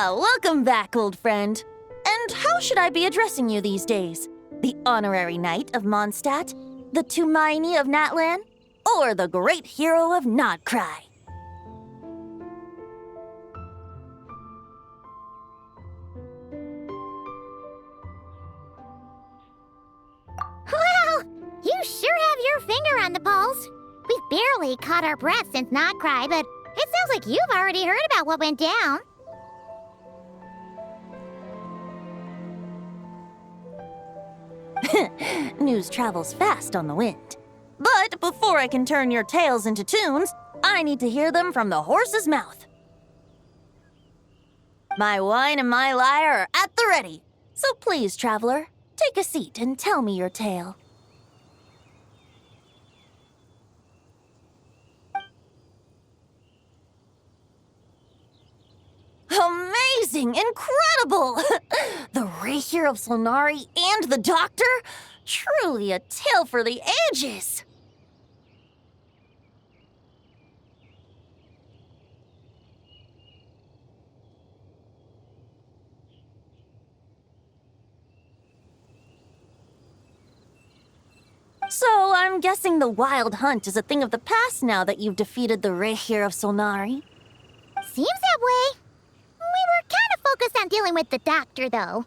Welcome back, old friend. And how should I be addressing you these days? The honorary knight of Mondstadt? The Tumaini of Natlan? Or the great hero of Nodcry? Well, you sure have your finger on the pulse. We've barely caught our breath since Nodcry, but it sounds like you've already heard about what went down. News travels fast on the wind. But before I can turn your tales into tunes, I need to hear them from the horse's mouth. My wine and my lyre are at the ready. So please, traveler, take a seat and tell me your tale. Amazing! Incredible! The Rapier of Solnari and the Doctor? Truly a tale for the ages! So, I'm guessing the Wild Hunt is a thing of the past now that you've defeated the Rapier of Solnari. Seems that way. We were kind of focused on dealing with the Doctor, though.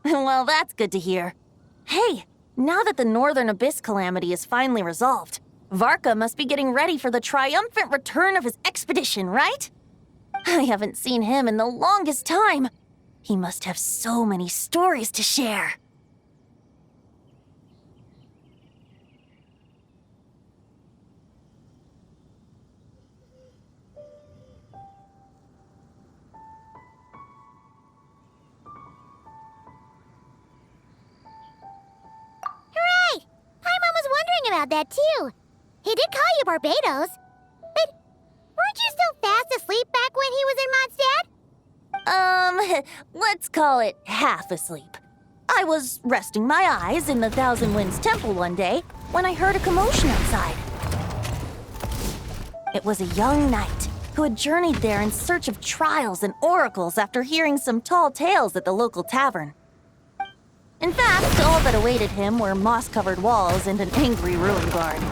Well, that's good to hear. Hey, now that the Northern Abyss calamity is finally resolved, Varka must be getting ready for the triumphant return of his expedition, right? I haven't seen him in the longest time. He must have so many stories to share. about that too. He did call you Barbados. But weren't you still fast asleep back when he was in Mondstadt? Let's call it half asleep. I was resting my eyes in the Thousand Winds Temple one day when I heard a commotion outside. It was a young knight who had journeyed there in search of trials and oracles after hearing some tall tales at the local tavern. In fact, all that awaited him were moss-covered walls and an angry ruin guard.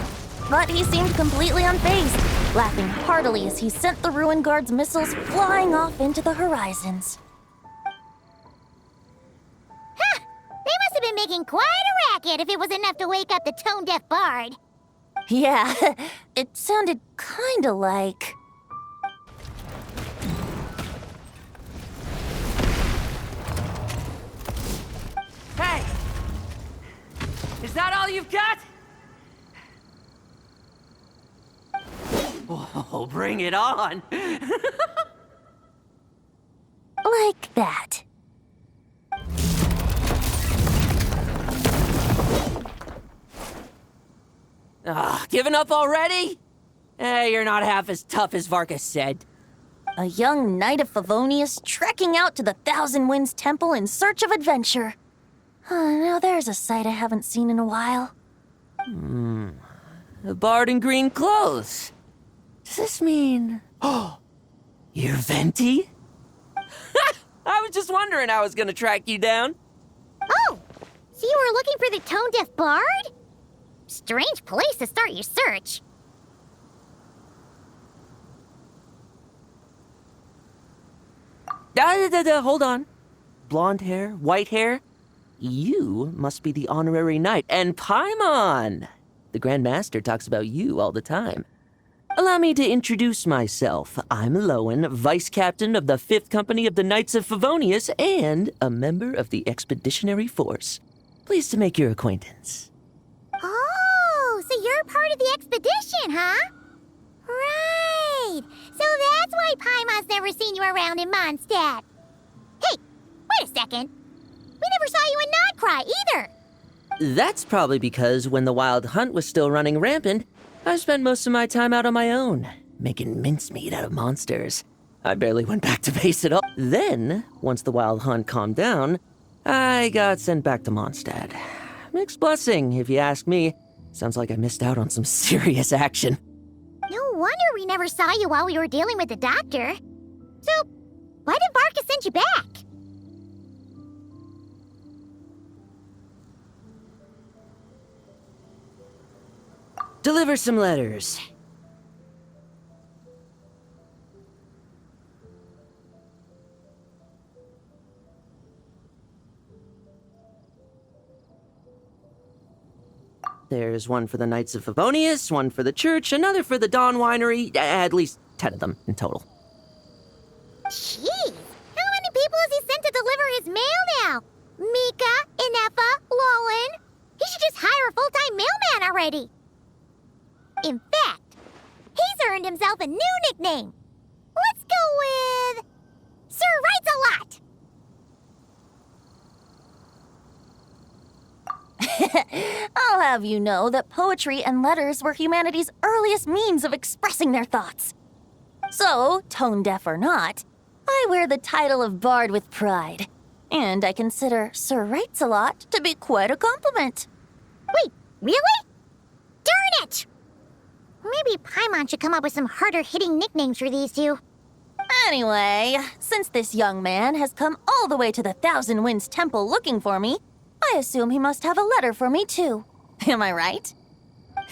But he seemed completely unfazed, laughing heartily as he sent the ruin guard's missiles flying off into the horizons. Ha! They must have been making quite a racket if it was enough to wake up the tone-deaf bard. Yeah, it sounded kinda like... Hey! Is that all you've got? Oh, bring it on! like that. Giving up already? Hey, you're not half as tough as Varka said. A young knight of Favonius trekking out to the Thousand Winds Temple in search of adventure. Now there's a sight I haven't seen in a while. A bard in green clothes. Does this mean... Oh, you're Venti? I was just wondering how I was gonna track you down. Oh, so you were looking for the tone-deaf bard? Strange place to start your search. Hold on. Blonde hair, white hair. You must be the honorary knight, and Paimon! The Grand Master talks about you all the time. Allow me to introduce myself. I'm Lowen, Vice Captain of the 5th Company of the Knights of Favonius and a member of the Expeditionary Force. Pleased to make your acquaintance. Oh, so you're part of the expedition, huh? Right. So that's why Paimon's never seen you around in Mondstadt. Hey, wait a second. We never saw you in Notcry either. That's probably because when the Wild Hunt was still running rampant, I spent most of my time out on my own, making mincemeat out of monsters. I barely went back to base at all. Then, once the Wild Hunt calmed down, I got sent back to Mondstadt. Mixed blessing, if you ask me. Sounds like I missed out on some serious action. No wonder we never saw you while we were dealing with the doctor. So, why did Varka send you back? Deliver some letters. There's one for the Knights of Favonius, one for the church, another for the Dawn Winery, at least 10 of them in total. Jeez, how many people has he sent to deliver his mail now? Mika, Inefa, Lowen. He should just hire a full-time mailman already. In fact, he's earned himself a new nickname. Let's go with... Sir Writes-A-Lot. I'll have you know that poetry and letters were humanity's earliest means of expressing their thoughts. So, tone-deaf or not, I wear the title of Bard with pride. And I consider Sir Writes-A-Lot to be quite a compliment. Wait, really? Darn it! Maybe Paimon should come up with some harder-hitting nicknames for these two. Anyway, since this young man has come all the way to the Thousand Winds Temple looking for me, I assume he must have a letter for me too. Am I right?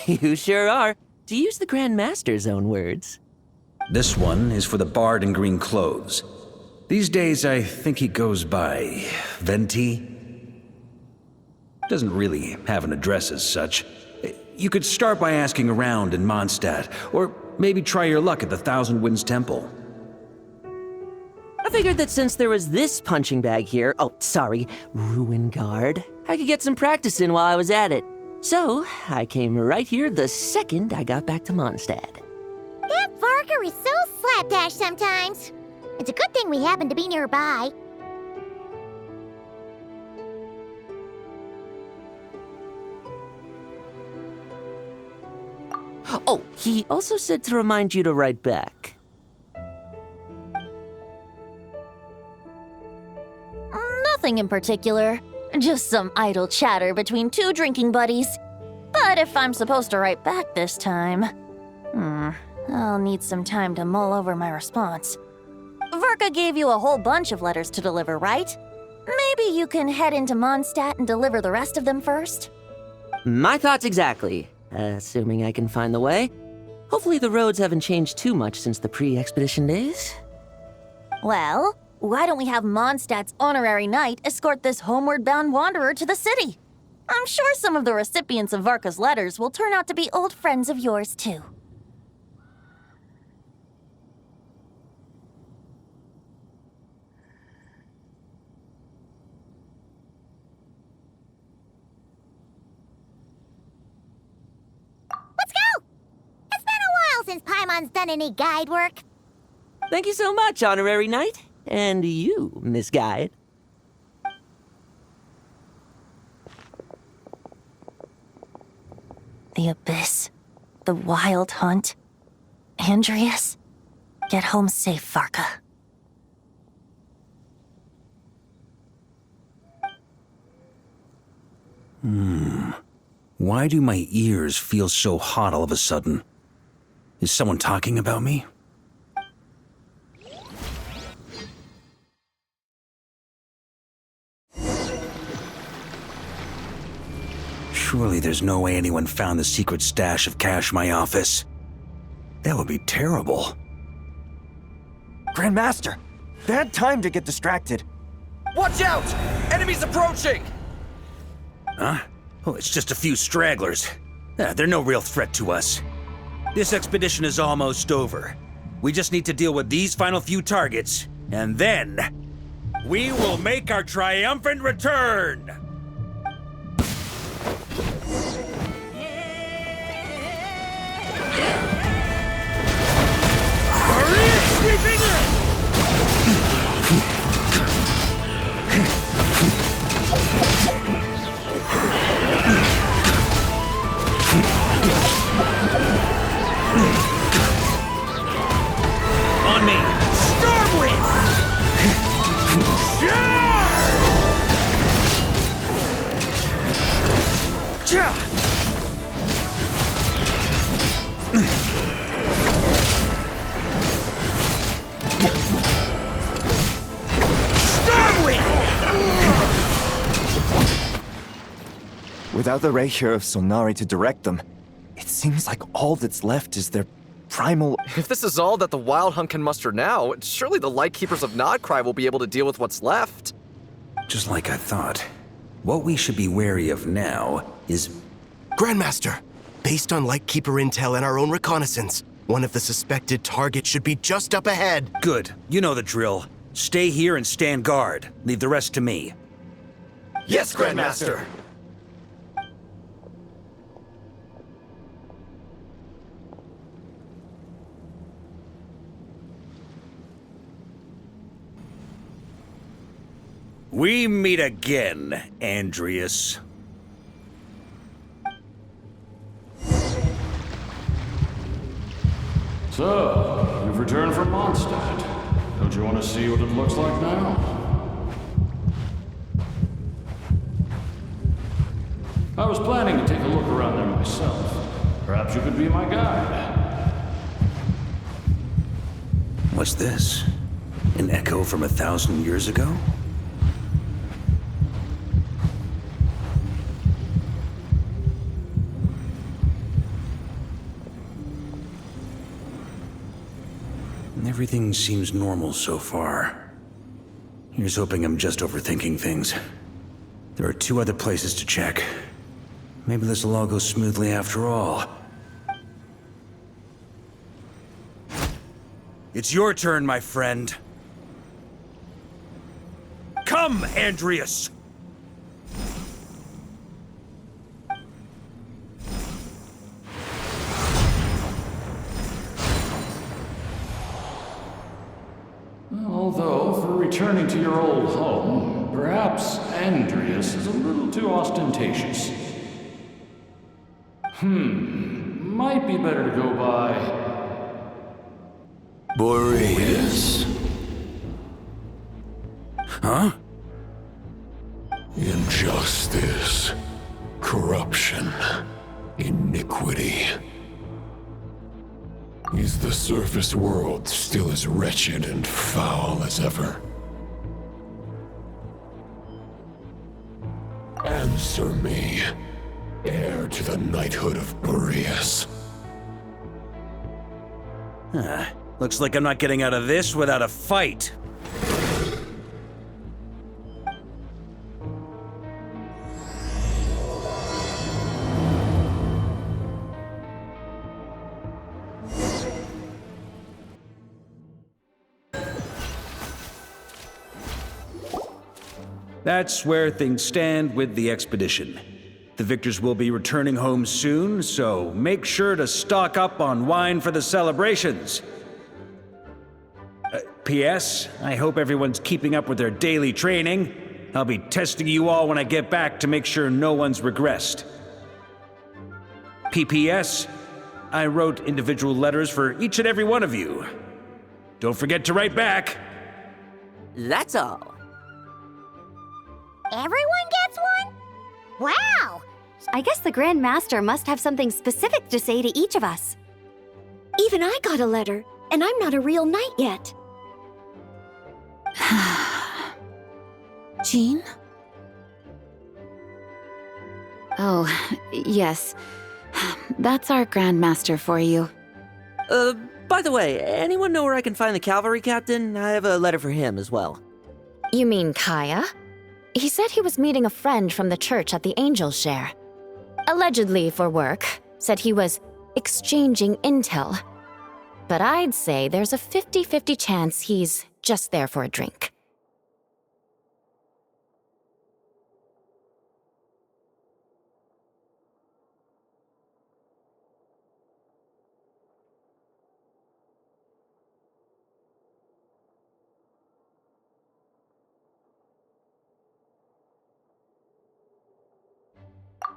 You sure are, to use the Grand Master's own words. This one is for the bard in green clothes. These days, I think he goes by Venti. Doesn't really have an address as such. You could start by asking around in Mondstadt, or maybe try your luck at the Thousand Winds Temple. I figured that since there was this punching bag here, ruin guard, I could get some practice in while I was at it. So, I came right here the second I got back to Mondstadt. That Varka is so slapdash sometimes. It's a good thing we happen to be nearby. Oh, he also said to remind you to write back. Nothing in particular. Just some idle chatter between two drinking buddies. But if I'm supposed to write back this time, I'll need some time to mull over my response. Varka gave you a whole bunch of letters to deliver, right? Maybe you can head into Mondstadt and deliver the rest of them first? My thoughts exactly, assuming I can find the way. Hopefully the roads haven't changed too much since the pre-expedition days. Well, why don't we have Mondstadt's honorary knight escort this homeward-bound wanderer to the city? I'm sure some of the recipients of Varka's letters will turn out to be old friends of yours, too. Let's go! It's been a while since Paimon's done any guide work. Thank you so much, honorary knight. And you, Miss Guide. The Abyss. The Wild Hunt. Andreas. Get home safe, Varka. Why do my ears feel so hot all of a sudden? Is someone talking about me? Surely there's no way anyone found the secret stash of cash in my office. That would be terrible. Grandmaster, bad time to get distracted. Watch out! Enemies approaching! Huh? Oh, it's just a few stragglers. They're no real threat to us. This expedition is almost over. We just need to deal with these final few targets, and then we will make our triumphant return! On me! Stormwind! Without the Rapier of Solnari to direct them, it seems like all that's left is their primal... If this is all that the Wild Hunt can muster now, surely the Lightkeepers of Nodcry will be able to deal with what's left. Just like I thought. What we should be wary of now is... Grandmaster, based on Lightkeeper intel and our own reconnaissance, one of the suspected targets should be just up ahead. Good. You know the drill. Stay here and stand guard. Leave the rest to me. Yes, Grandmaster! We meet again, Andreas. So, you've returned from Mondstadt. Don't you want to see what it looks like now? I was planning to take a look around there myself. Perhaps you could be my guide. What's this? An echo from 1,000 years ago? Everything seems normal so far. Here's hoping I'm just overthinking things. There are 2 other places to check. Maybe this will all go smoothly after all. It's your turn, my friend. Come, Andreas! Although, for returning to your old home, perhaps Andreas is a little too ostentatious. might be better to go by Boreas. Huh? Injustice. Corruption. Iniquity. Is the surface world still as wretched and foul as ever? Answer me, heir to the knighthood of Boreas. Looks like I'm not getting out of this without a fight. That's where things stand with the expedition. The victors will be returning home soon, so make sure to stock up on wine for the celebrations. P.S. I hope everyone's keeping up with their daily training. I'll be testing you all when I get back to make sure no one's regressed. P.P.S. I wrote individual letters for each and every one of you. Don't forget to write back. That's all. Everyone gets one? Wow! I guess the Grand Master must have something specific to say to each of us. Even I got a letter, and I'm not a real knight yet. Jean? Oh, yes. That's our Grandmaster for you. By the way, anyone know where I can find the cavalry captain? I have a letter for him as well. You mean Kaya? He said he was meeting a friend from the church at the Angel's Share. Allegedly for work. Said he was exchanging intel. But I'd say there's a 50-50 chance he's just there for a drink.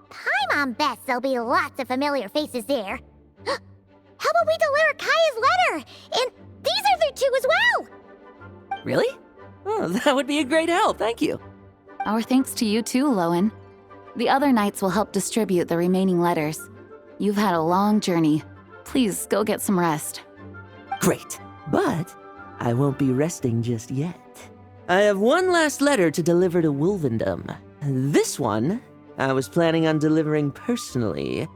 Paimon bets there'll be lots of familiar faces there. How about we deliver Kaya's letter? And these are there too as well! Really? Oh, that would be a great help, thank you. Our thanks to you too, Lowen. The other knights will help distribute the remaining letters. You've had a long journey. Please go get some rest. Great, but I won't be resting just yet. I have one last letter to deliver to Wolvendom. This one, I was planning on delivering personally.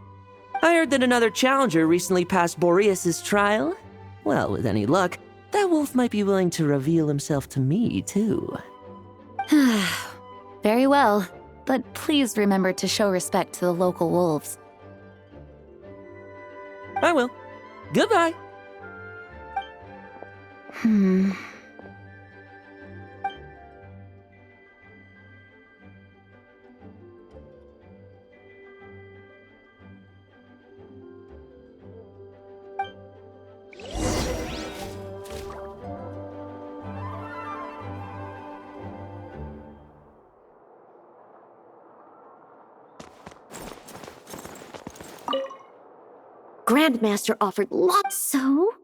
I heard that another challenger recently passed Boreas' trial. Well, with any luck, that wolf might be willing to reveal himself to me, too. Very well, but please remember to show respect to the local wolves. I will. Goodbye. Grandmaster offered lots, so...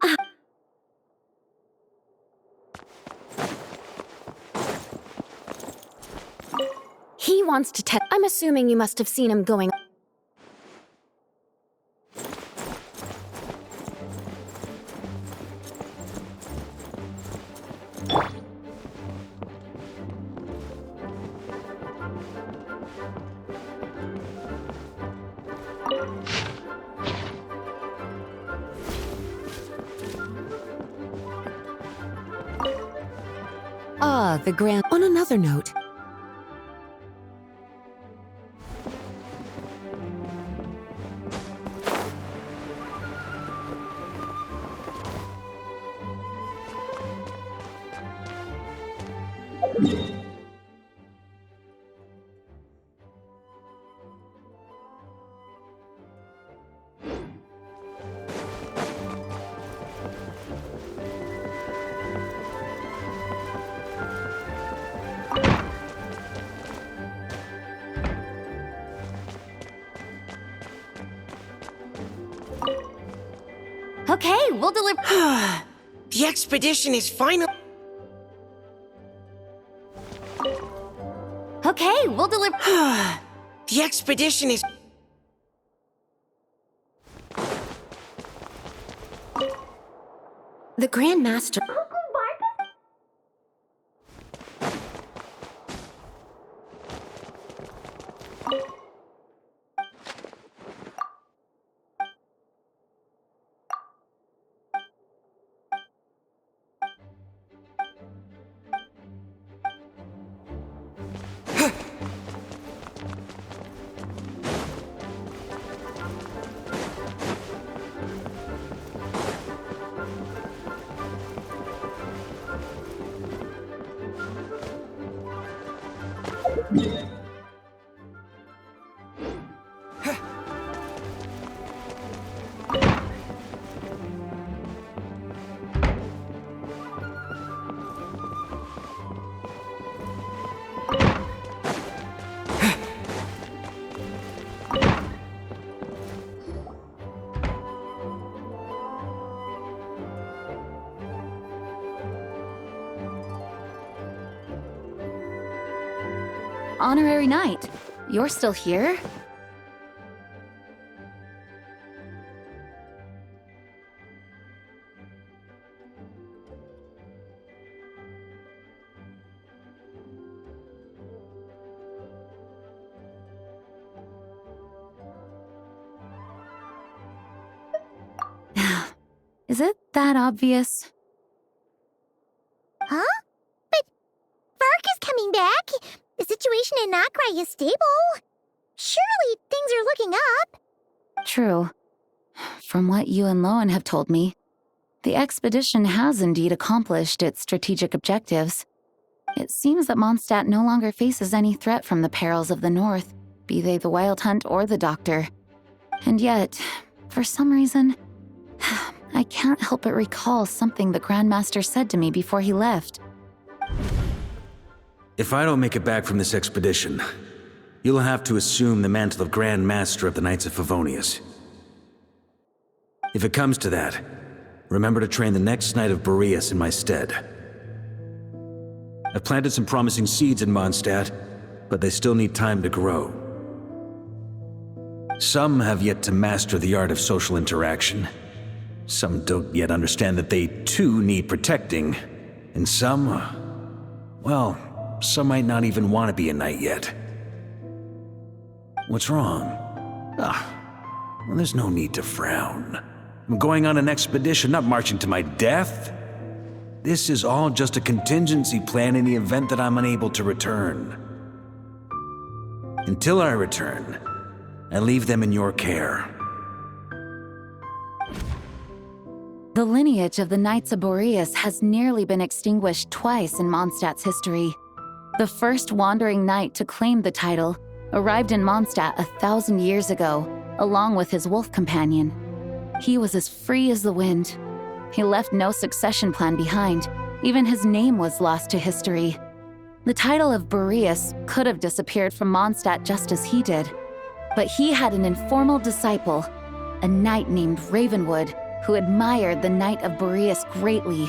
He wants to test... I'm assuming you must have seen him going... The Grand... On another note, Okay, we'll deliver. The expedition is final. Okay, we'll deliver. The expedition is. The Grand Master. Honorary Knight, you're still here? Is it that obvious? Huh? But Vark is coming back. The situation in Nokrai is stable. Surely things are looking up. True. From what you and Lowen have told me, the expedition has indeed accomplished its strategic objectives. It seems that Mondstadt no longer faces any threat from the perils of the North, be they the Wild Hunt or the Doctor. And yet, for some reason, I can't help but recall something the Grandmaster said to me before he left. If I don't make it back from this expedition, you'll have to assume the mantle of Grand Master of the Knights of Favonius. If it comes to that, remember to train the next Knight of Boreas in my stead. I've planted some promising seeds in Mondstadt, but they still need time to grow. Some have yet to master the art of social interaction. Some don't yet understand that they too need protecting. And some, well, some might not even want to be a knight yet. What's wrong? Well, there's no need to frown. I'm going on an expedition, not marching to my death. This is all just a contingency plan in the event that I'm unable to return. Until I return, I leave them in your care. The lineage of the Knights of Boreas has nearly been extinguished twice in Mondstadt's history. The first wandering knight to claim the title arrived in Mondstadt 1,000 years ago, along with his wolf companion. He was as free as the wind. He left no succession plan behind. Even his name was lost to history. The title of Boreas could have disappeared from Mondstadt just as he did. But he had an informal disciple, a knight named Ravenwood, who admired the Knight of Boreas greatly.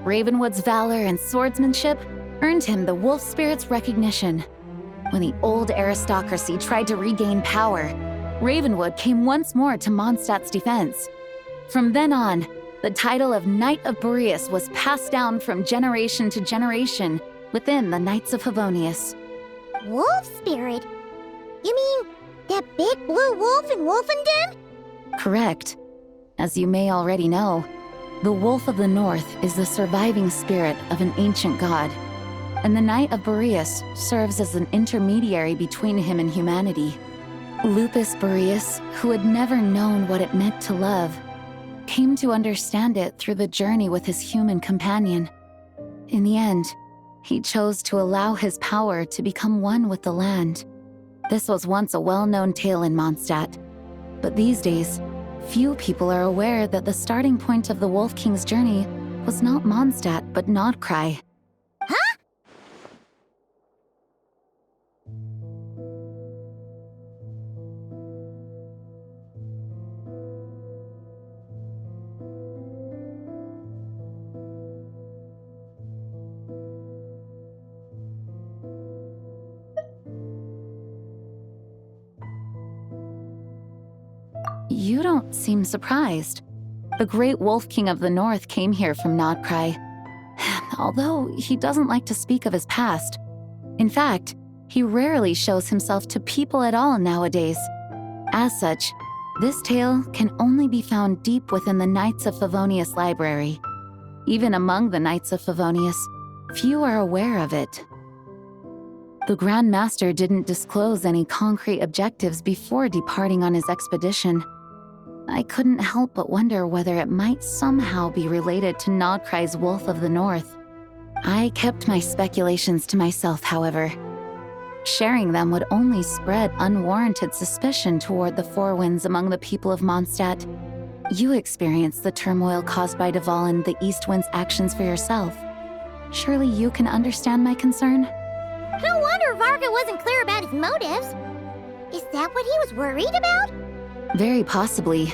Ravenwood's valor and swordsmanship earned him the wolf spirit's recognition. When the old aristocracy tried to regain power, Ravenwood came once more to Mondstadt's defense. From then on, the title of Knight of Boreas was passed down from generation to generation within the Knights of Favonius. Wolf spirit? You mean that big blue wolf in Wolfenden? Correct. As you may already know, the Wolf of the North is the surviving spirit of an ancient god, and the Knight of Boreas serves as an intermediary between him and humanity. Lupus Boreas, who had never known what it meant to love, came to understand it through the journey with his human companion. In the end, he chose to allow his power to become one with the land. This was once a well-known tale in Mondstadt, but these days, few people are aware that the starting point of the Wolf King's journey was not Mondstadt, but Nodcry. Huh? You don't seem surprised. The great Wolf King of the North came here from Nodcry. Although he doesn't like to speak of his past. In fact, he rarely shows himself to people at all nowadays. As such, this tale can only be found deep within the Knights of Favonius library. Even among the Knights of Favonius, few are aware of it. The Grand Master didn't disclose any concrete objectives before departing on his expedition. I couldn't help but wonder whether it might somehow be related to Nodcry's Wolf of the North. I kept my speculations to myself, however. Sharing them would only spread unwarranted suspicion toward the Four Winds among the people of Mondstadt. You experienced the turmoil caused by Duvall and the East Wind's actions for yourself. Surely you can understand my concern? No wonder Varga wasn't clear about his motives. Is that what he was worried about? Very possibly.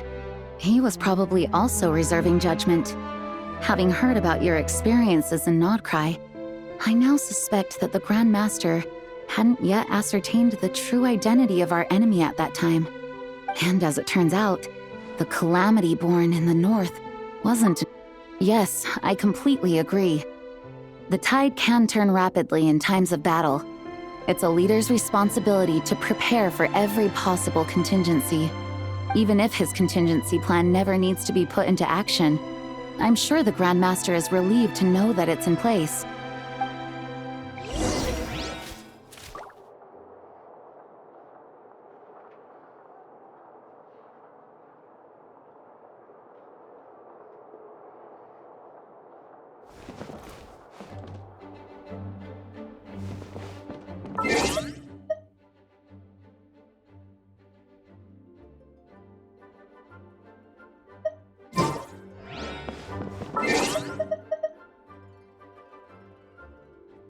He was probably also reserving judgment. Having heard about your experiences in Nodcry, I now suspect that the Grand Master hadn't yet ascertained the true identity of our enemy at that time. And as it turns out, the calamity born in the north wasn't... Yes, I completely agree. The tide can turn rapidly in times of battle. It's a leader's responsibility to prepare for every possible contingency. Even if his contingency plan never needs to be put into action, I'm sure the Grand Master is relieved to know that it's in place.